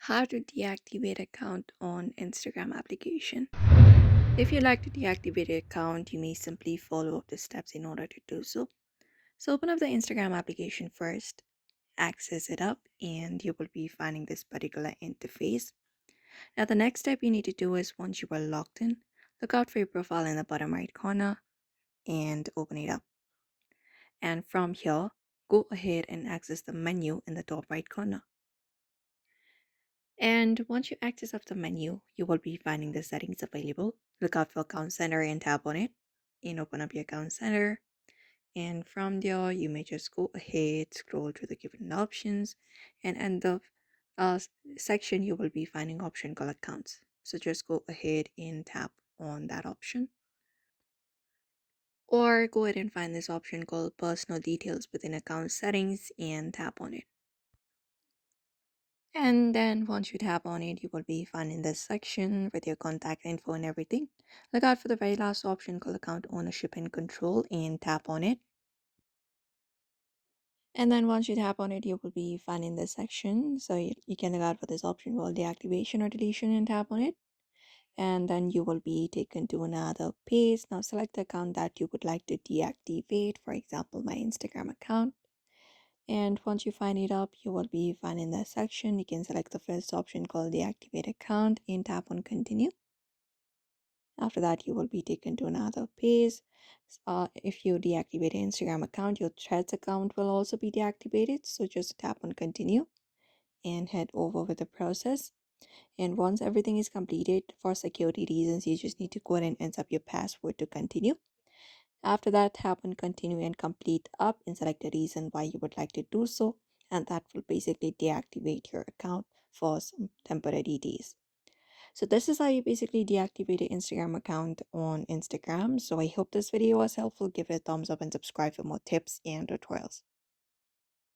How to deactivate account on Instagram application. If you'd like to deactivate your account, you may simply follow the steps in order to do so. So open up the Instagram application first, access it up, and you will be finding this particular interface. Now the next step you need to do is once you are logged in, look out for your profile in the bottom right corner and open it up. And from here, go ahead and access the menu in the top right corner. And once you access up the menu, you will be finding the settings available. Look out for Account Center and tap on it and open up your Account Center. And from there, you may just go ahead, scroll through the given options, and in the section, you will be finding option called Accounts. So just go ahead and tap on that option. Or go ahead and find this option called Personal Details within Account Settings and tap on it. And then once you tap on it, you will be finding this section with your contact info and everything. Look out for the very last option called account ownership and control and tap on it. And then once you tap on it, you will be finding this section. So you can look out for this option called deactivation or deletion and tap on it. And then you will be taken to another page. Now select the account that you would like to deactivate, for example, my Instagram account. And once you find it up, you will be finding that section. You can select the first option called deactivate account and tap on continue. After that, you will be taken to another page. If you deactivate an Instagram account, your Threads account will also be deactivated. So just tap on continue and head over with the process. And once everything is completed, for security reasons, you just need to go ahead and enter up your password to continue. After that, tap on continue and complete up and select the reason why you would like to do so. And that will basically deactivate your account for some temporary days. So this is how you basically deactivate your Instagram account on Instagram. So I hope this video was helpful. Give it a thumbs up and subscribe for more tips and tutorials.